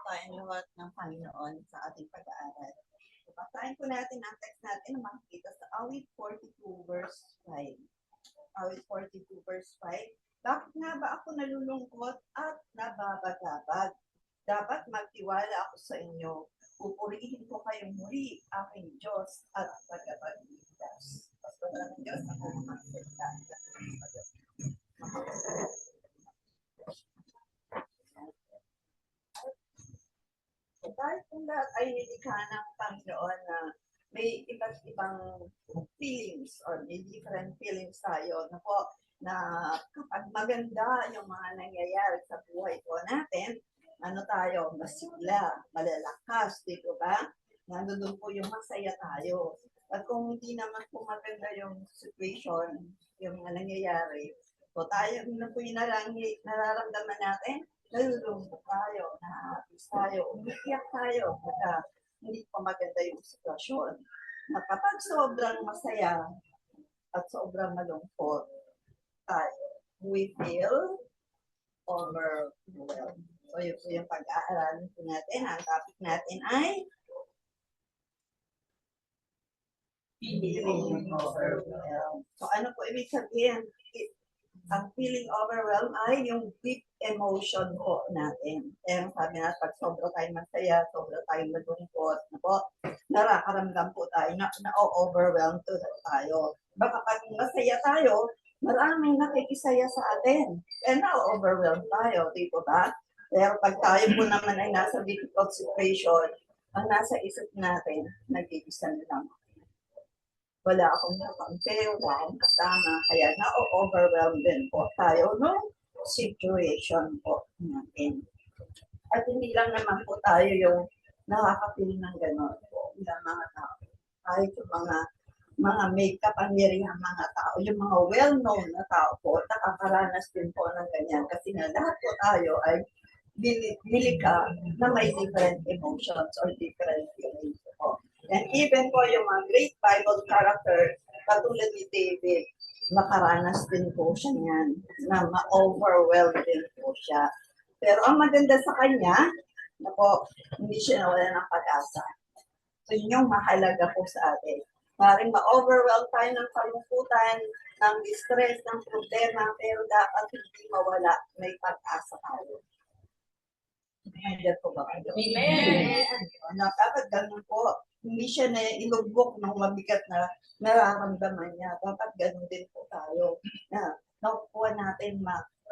tayong lahat ng Panginoon sa ating pag-aaral. Basahin po natin ang text natin na makikita sa Awit 42 verse 5. Awit 42 verse 5. Bakit nga ba ako nalulungkot at nababagabag? Dapat magtiwala ako sa inyo. Pupurihin ko kayong muli, aking Diyos at tagapagligtas. Pastor ng Diyos, ako magsalita. Dahil kung lahat ay nilikha ng Panginoon na may iba't ibang feelings or may different feelings tayo na po na kapag maganda yung mga nangyayari sa buhay po natin, ano tayo, masigla, malalakas, di ba? Nandun po yung masaya tayo. At kung hindi naman po maganda yung situation, yung mga nangyayari, so tayo, na po yung nararamdaman natin, nalulungkot tayo, nahapis tayo, umiiyak tayo, pagka hindi pa maganda yung sitwasyon. Na kapag sobrang masaya at sobrang malungkot tayo, we feel overwhelmed. So yun po yung pag-aaralan po natin. Ang topic natin ay feeling overwhelmed. So ano po ibig sabihin? Ang feeling overwhelmed ay yung deep emotion po natin. Kaya sabi na, pag sobra tayong masaya, sobra tayong malungkot, nakakaramdam po tayo na overwhelmed tayo. Baka pag masaya tayo, maraming nakikisaya sa atin. Kaya na-overwhelmed tayo, di ba? Pero pag tayo po naman ay nasa difficult situation, ang nasa isip natin, nag-iisa na lang. Wala akong nakampi, wala akong kasama, kaya na-overwhelmed din po tayo no situation po natin. At hindi lang naman po tayo yung nakakapil ng gano'n po, ilang mga tao. Kahit yung mga may kapangyarihan mga tao, yung mga well-known na tao po, nakakaranas din po ng ganyan. Kasi nga lahat po tayo ay nilikha na may different emotions or different feelings po. And even po yung mga great Bible character, katulad ni David, makaranas din po siya niyan, na ma-overwhelmed din po siya. Pero ang maganda sa kanya, na po, hindi siya nawala ng pag-asa. So yun yung mahalaga po sa atin. Maring ma-overwhelm tayo ng kalungkutan, ng distress, ng problema, pero dapat hindi mawala, may pag-asa tayo. Nandiyan po ba kayo? Amen! Dapat ganun po. Hindi siya na ilugbok ng mabigat na nararamdaman niya. Dapat ganun din po tayo. Na nakukuha natin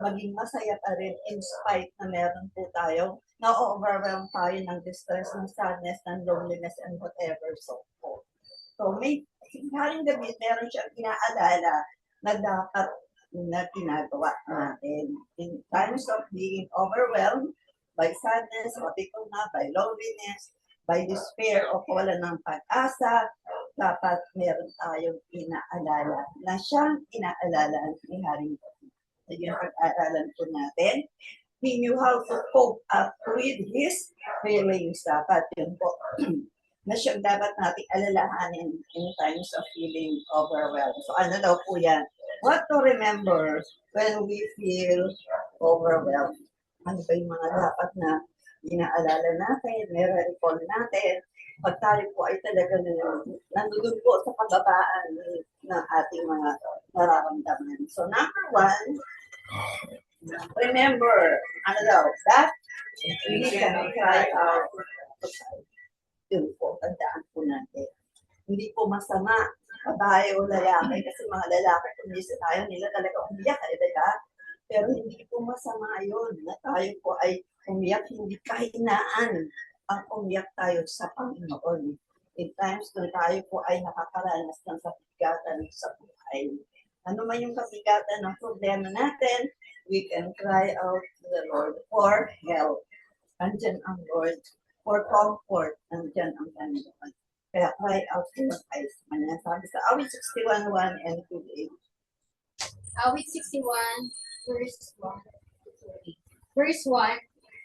maging masaya pa rin in spite na meron po tayo. Na-overwhelm tayo ng distress, ng sadness, ng loneliness, and whatever so po. So may haring gabi, meron siyang inaalala na dapat na ginagawa natin. In times of being overwhelmed, by sadness, sabi ko na, by loneliness, by despair o wala ng pag-asa, dapat meron tayong inaalala na siyang inaalala ni Haring David. So yung pag-aaralan po natin, he knew how to cope up with his feelings. Dapat yun po na siyang dapat nating alalahanin in times of feeling overwhelmed. So ano daw po yan? What to remember when we feel overwhelmed? Ano ba yung mga dapat na inaalala natin, nire-recall natin, pag tayo po ay talaga nandun po sa pababaan ng ating mga nararamdaman. So number one, remember, ano daw, that we can cry out. Yun po, tandaan po natin. Hindi po masama, babae o lalaki, kasi mga lalaki, kung tayo, nila talaga umiyak, diba? Pero hindi po masama yun na tayo po ay umiyak, hindi kahinaan ang umiyak tayo sa Panginoon. In times na tayo po ay nakakaranas ng kabigatan sa buhay. Ano man yung kabigatan ng problema natin, we can cry out to the Lord for help. Andyan ang Lord. For comfort, andyan ang Panginoon. Kaya cry out to the Christ. Sabi sa Awit 61:1 and 2:8. Awit 61, verse 1. Verse 1,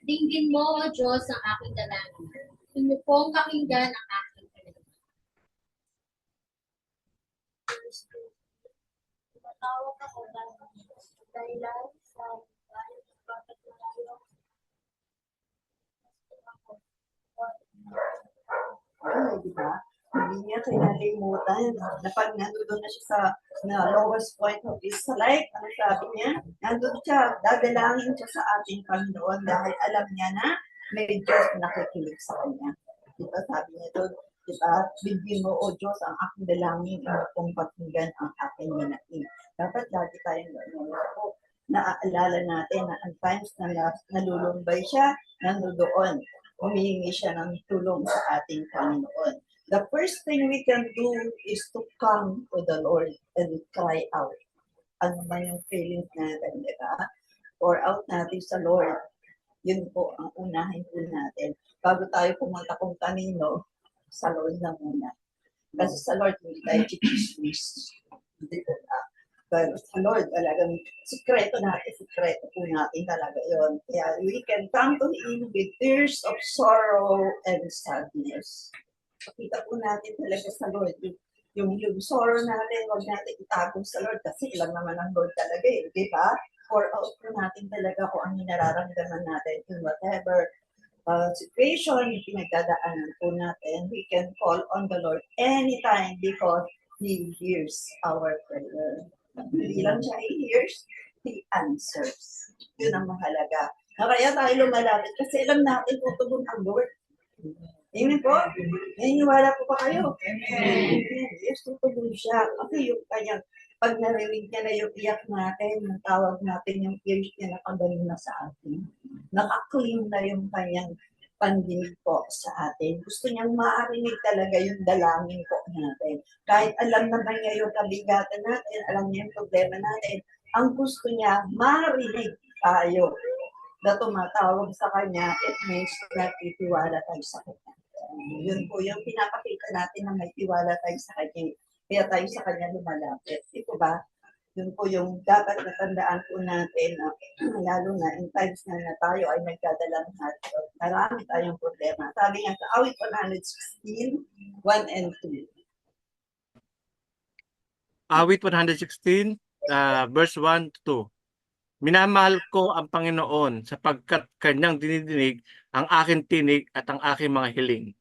dinggin mo, O Diyos, ang aking dalangin. Inyo pong pakinggan ang aking dalangin. Verse 2, tumatawag ako dahil sa bakit malayo. Ay, di ba? Hindi niya kinalimutan na pag nandun na siya sa lowest point of his life, ano sabi niya? Nandun siya, dadalangin siya sa ating Panginoon dahil alam niya na may Diyos na nakikinig sa kanya. Diba sabi niya doon, diba, bigyan mo, O Diyos, ang aking dalangin, kung pakinggan ang aking ninain. Dapat lagi tayong gano'n po. Naaalala natin na ang times na nalulumbay siya, nandoon, humihingi siya ng tulong sa ating Panginoon. The first thing we can do is to come to the Lord and cry out. Ano man yung feelings natin, di ba? Pour out natin sa Lord. Yun po ang unahin po natin. Bago tayo pumunta kung kanino, sa Lord na muna. Kasi sa Lord, hindi tayo chichismis. Hindi po na. Pero sa Lord, talagang sikreto po natin talaga yun. Kaya we can come to Him with tears of sorrow and sadness. Pakita po natin talaga sa Lord, yung sorrow natin, huwag natin itago sa Lord kasi ilang naman ang Lord talaga eh, di ba? Pour out po natin talaga kung ano nararamdaman natin in whatever situation yung pinagdadaanan po natin. We can call on the Lord anytime because He hears our prayer. Hindi lang siya He hears, He answers. Yun ang mahalaga. Kaya tayo lumalapit kasi alam natin tutugon ang Lord. Amen po? Naniniwala po ba kayo? Amen. Yes, tutugon siya. Kasi yung kanyang, pag narinig niya na yung iyak natin, yung tawag natin, yung ears niya nakagaling na sa atin. Naka-clean na yung kanyang pandinig po sa atin. Gusto niyang maarinig talaga yung dalangin po natin. Kahit alam naman niya yung kabigatan natin, alam niya yung problema natin, ang gusto niya, marinig tayo na tumatawag sa kanya, it means na titiwala tayo sa kanya. Yun po yung pinapakita natin na may tiwala tayo sa kanya. Kaya tayo sa kanya lumalapit. Ito ba? Yun po yung dapat natandaan po natin na lalo na in times na tayo ay nagdadalang natin. Marami tayong problema. Sabi nga sa awit 116, 1 and 2. Awit 116, verse 1 to 2. Minamahal ko ang Panginoon sapagkat kanyang dinidinig ang aking tinig at ang aking mga hiling.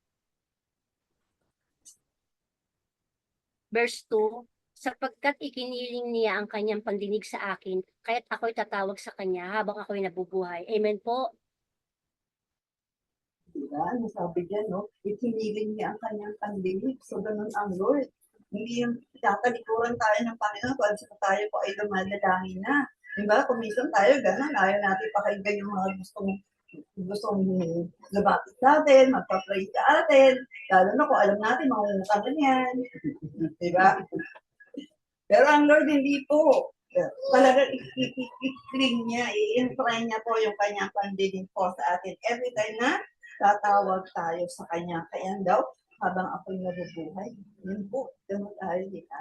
Verse 2, sapagkat ikiniling niya ang kanyang pandinig sa akin, kaya't ako'y tatawag sa kanya habang ako'y nabubuhay. Amen po. Diba? Ano sabi dyan, no? Ikiniling niya ang kanyang pandinig. So, ganun ang Lord. Hindi yung tatalikuran tayo ng Panginoon kung sa tayo po ay lumadalangin na. Diba? Kung minsan tayo, ganun, ayaw natin pakinggan yung mga gustong lumapit natin, magpa-pray sa atin. Lalo na kung alam natin, mangungutang yan. Diba? Pero ang Lord, hindi po. Talagang i-clean niya, i-intry niya po yung kanyang pandinig po sa atin. Every time na tatawag tayo sa kanya. Kaya daw, habang ako'y nabubuhay, yun po, ganun tayo, di ba?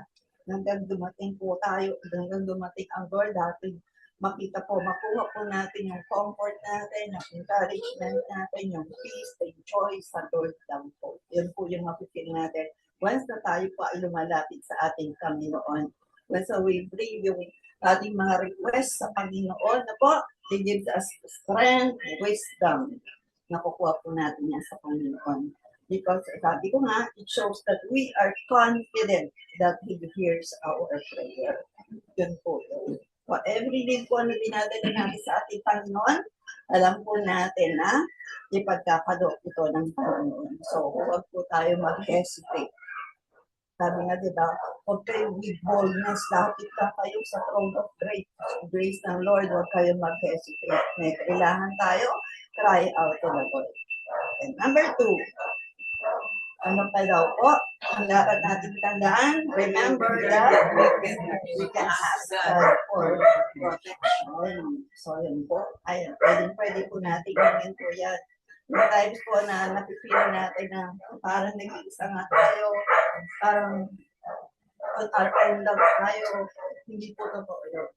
Hanggang dumating po tayo, hanggang dumating ang Lord, dati makita po, makuha po natin yung comfort natin, yung encouragement natin, yung peace, yung joy sa Lord lang po. Yun po yung mapipil natin. Once na tayo po ay lumalapit sa ating Panginoon, once we bring yung ating mga requests sa Panginoon, na po, He gives us strength, wisdom, nakukuha po natin yan sa Panginoon. Because sabi ko nga, it shows that we are confident that He hears our prayer. Yun po yun. So every day po na dinadala natin sa ating Panginoon, alam po natin na ipagkakalo ito ng Panginoon. So huwag po tayo mag-hesitate. Sabi nga, di ba, huwag kayong with boldness, lapit na kayo sa throne of grace ng Lord, huwag kayong mag-hesitate. May kailangan tayo, cry out to the Lord. And number 2, ano pa daw po? Ang dapat natin tandaan, remember that we can ask God for protection. So, yun po. Ayan, pwede po natin gawin po yan. May times po na napipili natin na parang nag-iisa nga tayo, parang on our own lang tayo. Hindi po totoo yun.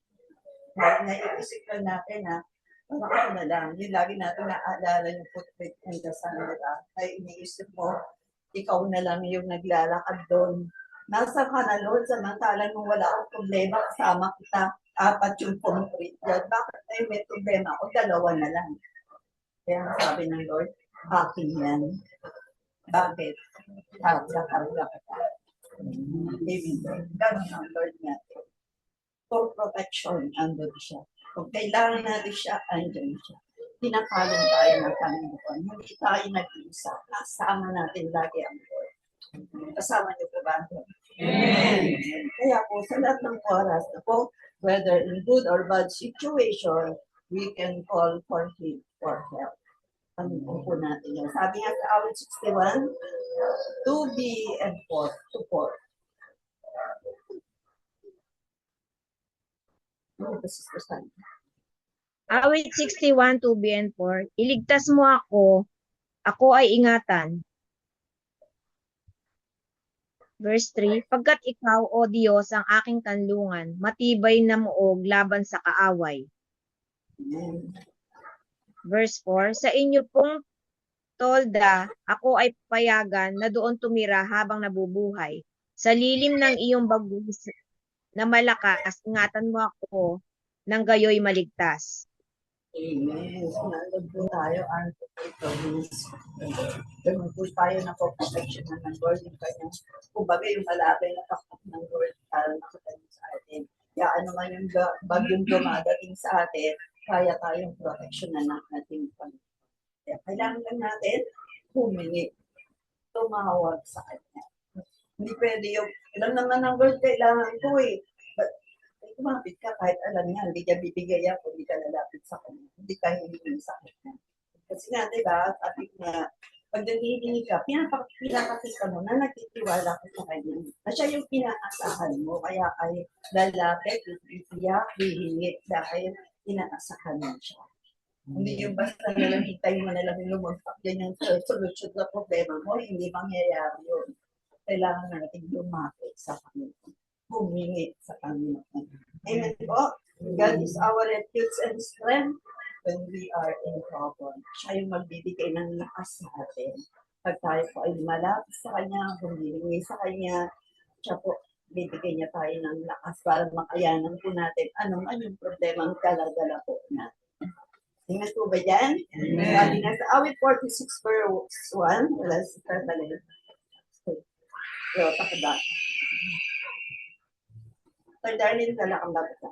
Naiisip lang natin na parang ako na lang. Yung lagi natin naaalala yung footprint and the sun, diba? Ay iniisip mo, ikaw na lang yung naglalakad doon. Nasa ka na, Lord, samantalang nung wala akong problema, kasama kita, 4 yung concrete dyan. Bakit tayo may problema ako? 2 na lang. Kaya ang sabi ng Lord, akin yan. Bakit? Karga ka. David, ganun ang Lord natin. For protection, andun siya. Kung kailangan natin siya, andun siya. Pinapalong tayo ng Panginoon. Hindi tayo nag-iisa. Kasama natin lagi ang Lord. Kasama niyo po ba? Amen. Kaya po, sa lahat ng oras na po, whether in good or bad situation, we can call for Him for help. Ano po natin yun. Sabi nga sa awit 61, 2b and 4, to 4. Ano ba, Sister Sally? Awit 61, 2b and 4. Iligtas mo ako ay ingatan. Verse 3, pagkat ikaw, O Diyos, ang aking kanlungan, matibay na muog laban sa kaaway. Amen. Verse 4, sa inyo pong tolda, ako ay payagan na doon tumira habang nabubuhay. Sa lilim ng iyong bagwis na malakas, ingatan mo ako nang gayoy maligtas. Amen. Nandun po tayo, ang ganun po tayo na po protection ng Lord, yung kanyang, kumbaga yung malabay na pakpak ng Lord para nakatayo sa atin. Kaya ano man yung bagyong dumadating sa atin, kaya tayong protection na ng ating Panginoon. Kaya kailangan lang natin humingi, tumawag sa Kanya. Hindi pwede yung, alam naman ng Lord, kailangan ko eh. But, kumapit ka kahit alam niya, hindi niya bibigay ako, hindi ka lalapit sa Kanya. Hindi ka hihingi sa Kanya. Kasi nga, di ba, sabi nga, pag naghihingi ka, pinakakita mo na nagtitiwala ka sa Kanya. Na siya yung pinaasahan mo, kaya ay lalapit, iiyak, hihingi, dahil inaasahan mo siya. Hindi yung basta nalang hintay mo nalang lumagpak yan yung solution sa problema mo, hindi mangyayari yun. Kailangan natin lumapit sa Panginoon. Humingi sa Panginoon. Amen po. God is our refuge and strength when we are in trouble. Siya yung magbibigay ng lakas sa atin. Pag tayo po ay malapit sa Kanya, humingi sa Kanya, siya po, bibigay niya tayo ng lakas para makayanan po natin anong problema ang dala-dala po natin. Tingnan po ba yan? Sabi nga sa awit 46 verse 1, wala si Carvalho. So, takada. Sir Darlene, wala kang babasa.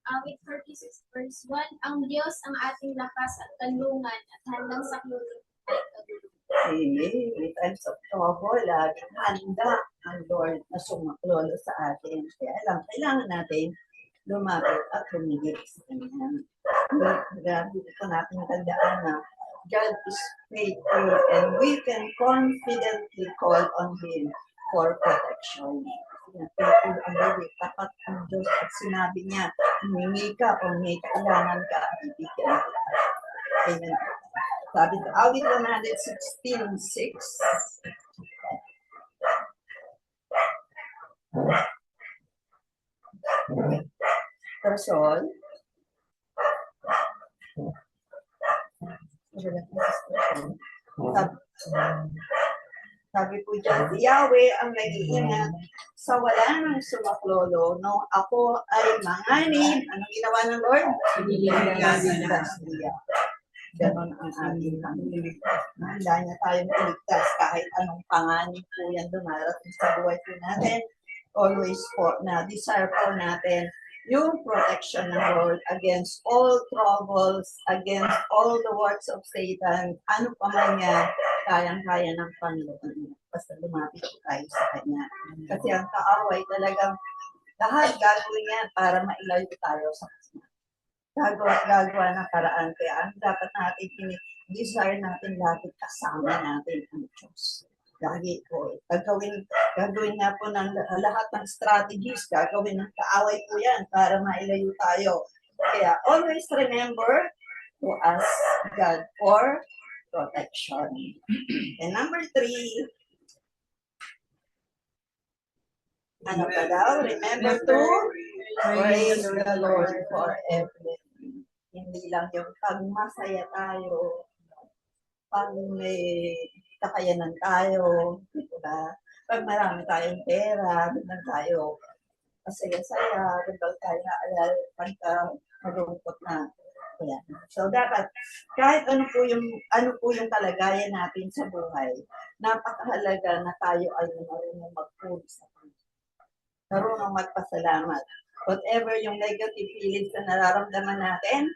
Awit 46 verse 1, ang Diyos ang ating lakas at kanlungan at handang saklaw ay kagulong. Amen. In times of trouble, laging handa ang Lord na sumaklolo sa atin. Kaya alam, kailangan natin lumapit at humigit sa Kanya. Grabe po natin tandaan na God is faithful and we can confidently call on Him for protection. Faithful ang Lord, tapat ang Diyos at sinabi niya, humingi ka o may kailangan ka, ibigyan kita. Amen. Sabi sa awit 116:6. Person. Sabi po dyan, si Yahweh ang nag-iingat sa wala ng sumaklolo nung ako ay manganib. Anong ginawa ng Lord? Iligtas niya. Ganon ang ating Panginoon. Handa niya tayong iligtas kahit anong panganib po yan dumarating sa buhay po natin. Always po na desire po natin yung protection ng Lord against all troubles, against all the works of Satan. Ano pa man yan, kayang-kaya ng Panginoon. Basta lumapit tayo sa Kanya. Kasi ang kaaway talagang lahat gagawin niya para mailayo tayo sa Kanya. Gagawa ng paraan. Kaya ang dapat natin, desire natin lagi kasama natin ang Diyos. Lagi po. Gagawin nga po ng lahat ng strategies, gagawin ng kaaway po yan para mailayo tayo. Kaya always remember to ask God for protection. And number 3, ano pa daw? Remember to praise the Lord for everything. Hindi lang yung pag masaya tayo, pag may kakayanan tayo, diba? Pag marami tayong pera, doon tayo masaya-saya, doon tayo naalala pagka malungkot na. Ayan. So dapat kahit ano po yung kalagayan natin sa buhay, napakahalaga na tayo ay marunong magpuri sa Panginoon. Marunong magpasalamat. Whatever yung negative feelings na nararamdaman natin,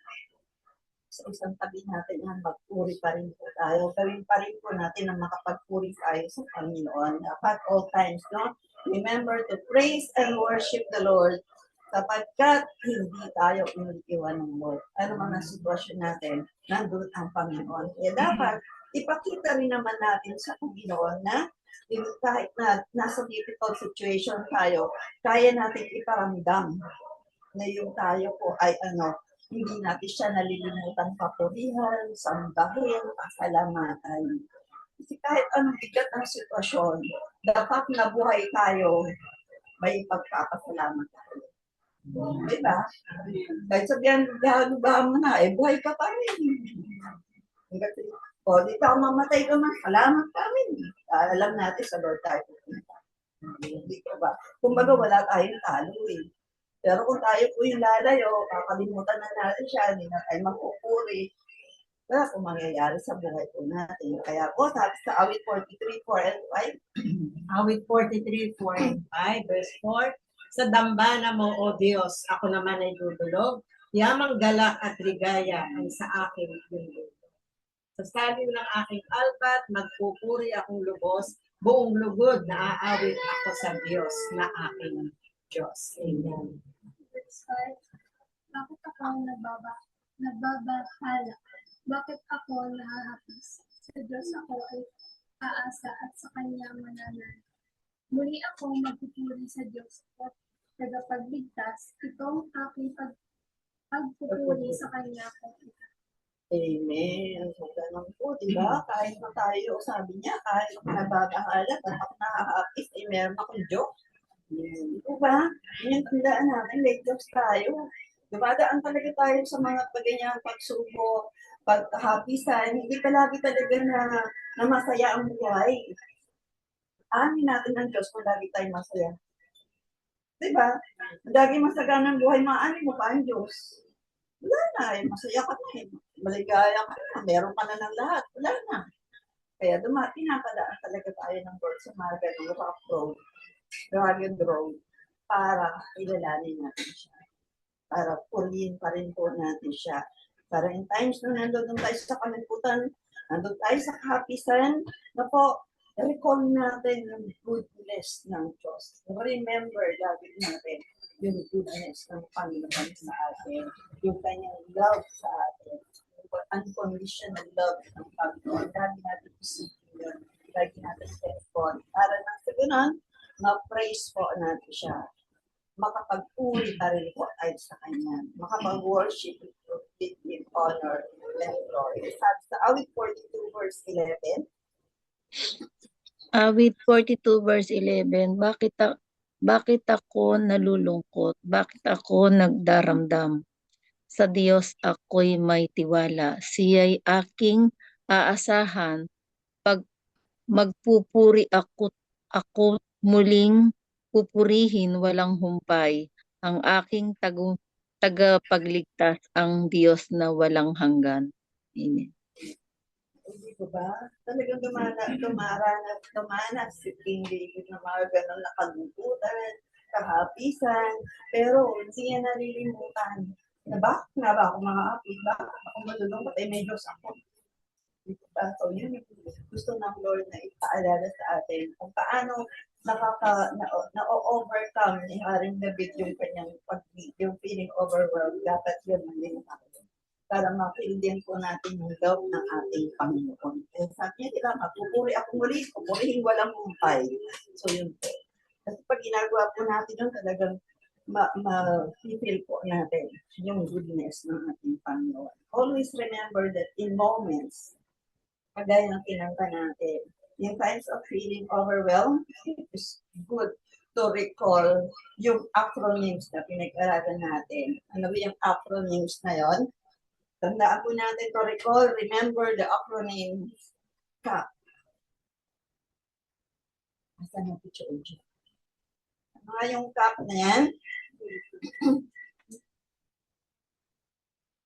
sa isang tabi natin yan, magpuri pa rin po tayo. Gawin pa rin po natin na makapagpuri tayo sa Panginoon. At all times, no? Remember to praise and worship the Lord sapagkat hindi tayo iniiwan ng Lord. Ano man ang sitwasyon natin, nandun ang Panginoon. Kaya dapat, ipakita rin naman natin sa Panginoon na kahit na nasa difficult situation tayo, kaya natin iparamdam na yung tayo po ay hindi natin siya nalilimutan papurihan, sambahin, pasalamatan. Kasi kahit anong bigat ang sitwasyon, dapat na buhay tayo, may pagpapasalamat tayo. Diba? Kahit sabihan, gawa mo na, buhay ka pa rin. Kasi, di ka mamatay ka man, salamat ka rin. Alam natin sa Lord tayo. Hindi ka ba? Kumbaga, wala tayong talo eh. Pero kung tayo po yung lalayo, kakalimutan na natin siya, hindi na tayo magpupuri, wala kung mangyayari sa buhay po natin. Kaya po, sabi sa awit 43, 4 and 5, Awit 43, 4 and 5, verse 4. Sa dambana mo, O Diyos, ako naman ay dudulog. Yamang galak at ligaya ay sa akin dudulog. Sa salim ng aking albat, magpupuri akong lubos, buong lugod na aawit ako sa Diyos na aking Diyos. Amen. Verse 5, bakit ako nababahala? Bakit ako nahahapis? Sa Diyos ako ay aasa at sa Kanya mananal. Muli ako magpupuri sa Diyos at tagapagligtas. Itong aking pagpupuri sa Kanya ko. Amen. So, ganun po, di ba? Kahit na tayo, sabi niya, kahit na nababahala, at nakahapis, meron akong Diyos. Di ba? Yan, tandaan natin, may Diyos tayo. Dumadaan talaga tayo sa mga paganyang pagsubok, paghapisan, hindi palagi talaga na masaya ang buhay. Amin natin ng Diyos kung lagi tayo masaya. Diba? Lagi masagana ng buhay, maanin mo pa ang Diyos. Wala na, masaya ka na eh. Maligaya ka na, meron ka na ng lahat. Wala na. Kaya pinakadaan talaga tayo ng Lord sa mga ganong rough road, rugged road, para ilalanin natin siya. Para purihin pa rin po natin siya. Para in times na nandun tayo sa kalimputan, nandun tayo sa kahapisan, na po, recall natin yung goodness ng Diyos. Remember, lagi natin yung goodness ng Panginoon sa atin, yung kanyang love sa atin, yung unconditional love ng Panginoon. Lagi natin isipin yun. Lagi natin telefon. Para nang sa ganun, ma-praise po natin siya. Makapag-uri pa rin po tayo sa Kanya. Makapag-worship with Him, honor, and glory. Sabi sa awit 42 verse 11, Awit 42 verse 11, bakit ako nalulungkot? Bakit ako nagdaramdam? Sa Diyos ako'y may tiwala. Siya'y aking aasahan. Pag magpupuri ako muling pupurihin walang humpay. Ang aking tagapagligtas, ang Diyos na walang hanggan. Amen. hindi ko ba? Talagang dumanas si King David na mga ganun na kalungkutan, kahapisan, pero hindi niya nalilimutan. Na bakit nga ba ako makakapit? Bakit ako malulungkot? May Diyos ako. So, yun yung gusto ng Lord na ipaalala sa atin kung paano na-overcome ni Haring David yung kanyang yung feeling overwhelmed. Dapat yun ang limutan. Para ma-feel din po natin yung love ng ating Panginoon. Kaya sabi niya, diba, magpupuri ako muli, pupurihin walang humpay. So, yun po. Kasi pag ginagawa po natin yun, talagang ma-feel po natin yung goodness ng ating Panginoon. Always remember that in moments, kagaya ng kinanta natin, in times of feeling overwhelmed, it is good to recall yung acronyms na pinag-aralan natin. Ano ba yung acronyms na yon? Tandaan po natin to recall, remember the acronyms. CAP. Asan yung picture? Ano nga yung CAP na yan?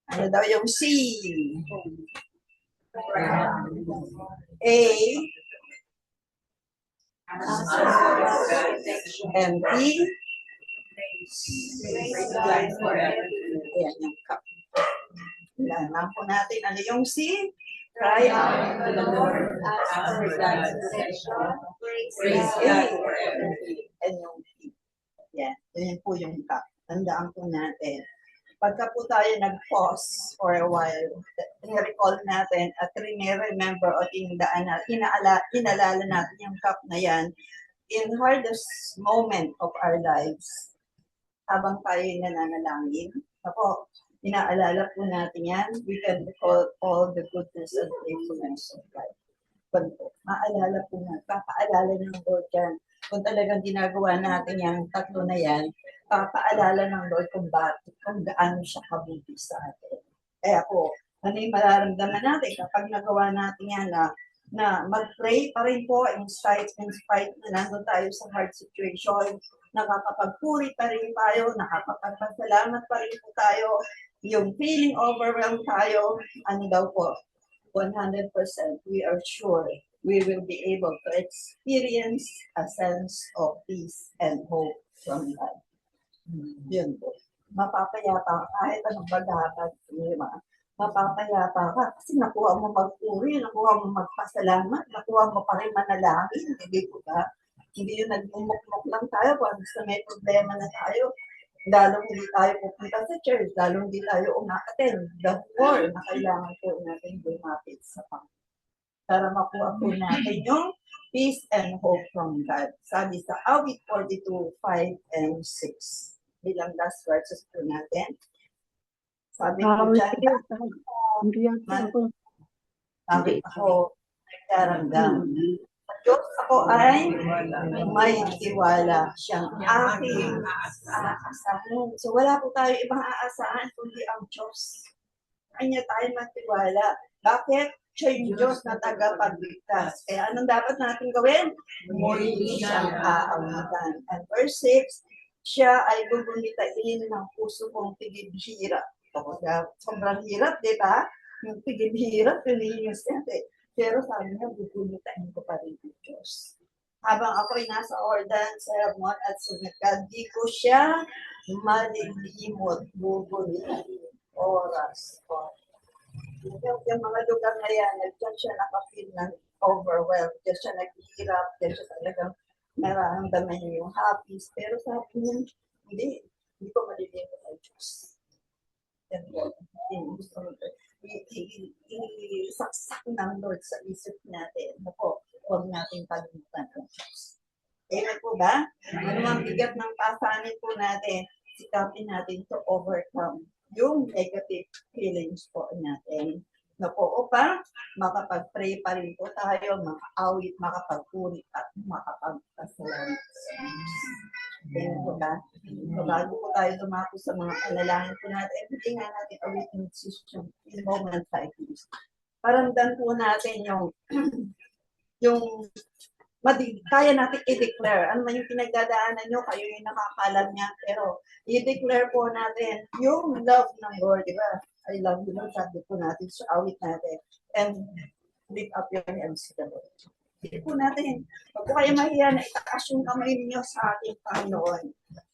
Ano daw yung C? A. And P. Ayan yung cup. Alam po natin ano yung C. Cry out to the Lord, ask for God's protection, praise God forever. And yung P. Yan, yun po yung cup. Tandaan po natin. Pagka po tayo nag-pause for a while, i-recall natin at remember o inalala natin yung cup na yan in hardest moment of our lives, habang tayo nananalangin. Ako, inaalala po natin yan, we can recall all the goodness and faithfulness of God. Maalala po natin, papaalala ng Lord yan. Kung talagang ginagawa natin yung tatlo na yan, papaalala ng Lord kung gaano siya kabuti sa atin. Kaya po, ano yung mararamdaman natin kapag nagawa natin yan na mag-pray pa rin po in spite na nandun tayo sa hard situation, nakakapagpuri pa rin tayo, nakakapagpasalamat pa rin po tayo, yung feeling overwhelmed tayo, ano daw po, 100% we are sure we will be able to experience a sense of peace and hope from God. Yun po. Mapapayapa ka kahit anong bagabag. Mapapayapa ka kasi nakuha mo magpuri, nakuha mo magpasalamat, nakuha mo pa rin manalangin. Hindi po ba? Hindi yun nagmumukmuk lang tayo kung sa may problema na tayo. Lalong hindi tayo pupunta sa church, lalong hindi tayo umakaten. The more na kailangan po natin lumapit sa Panginoon. Para makuha po natin yung peace and hope from God. Sabi sa Awit 42, 5 and 6. Bilang last verses po natin. Sabi ko dyan, sabi ako, nagdaramdam. Sa Diyos ako ay may tiwala siyang aking aasahan. So wala po tayo ibang aasahan kundi ang Diyos. Kanya tayo matiwala. Bakit? Siya yung Diyos na tagapagligtas. Kaya anong dapat natin gawin? Muli siyang aawitan. And verse 6, siya ay gugulitain ng puso kong pigibhirap. Sobrang hirap, di ba? Yung pigibhirap, pinihinis natin. Pero sabi niya, gugulitain ko pa rin ang Diyos. Habang ako'y nasa ordinance, sermon at sumikad, di ko siya malilimot, gugulitain oras ko. Yung mga lugar na yan, diyan siya nakapil ng overwhelmed, diyan siya naghihirap, diyan siya talagang nararamdaman niya yung happy. Pero sabi niya, hindi ko malilimot ang Diyos. Yan po. Isaksak ng Lord sa isip natin. Ako, huwag natin kalimutan ang Diyos. Amen po ba? Ano ang bigat ng pasanin po natin, sikapin natin to overcome yung negative feelings po natin. Na po, upang makapag-pray pa rin po tayo, makaawit, makapagpuri at makapagpasalamat sa Diyos. Kaya po ba? So, bago po tayo dumako sa mga panalangin po natin, hindi nga natin awitin in moment like this. Paramdam po natin yung kaya natin i-declare. Ano man yung pinagdadaanan nyo, kayo yung nakakalam niya. Pero i-declare po natin yung love ng Lord, di ba? I love you, Lord. Sabi po natin sa awit natin. And lift up your hands to the Lord. Hindi po natin. Huwag po kayo mahiya na itaas yung kamay niyo sa ating Panginoon.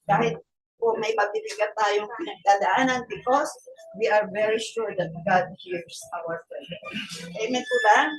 Kahit po may mabibigat tayong pinagdadaanan because we are very sure that God hears our prayer. Amen po ba?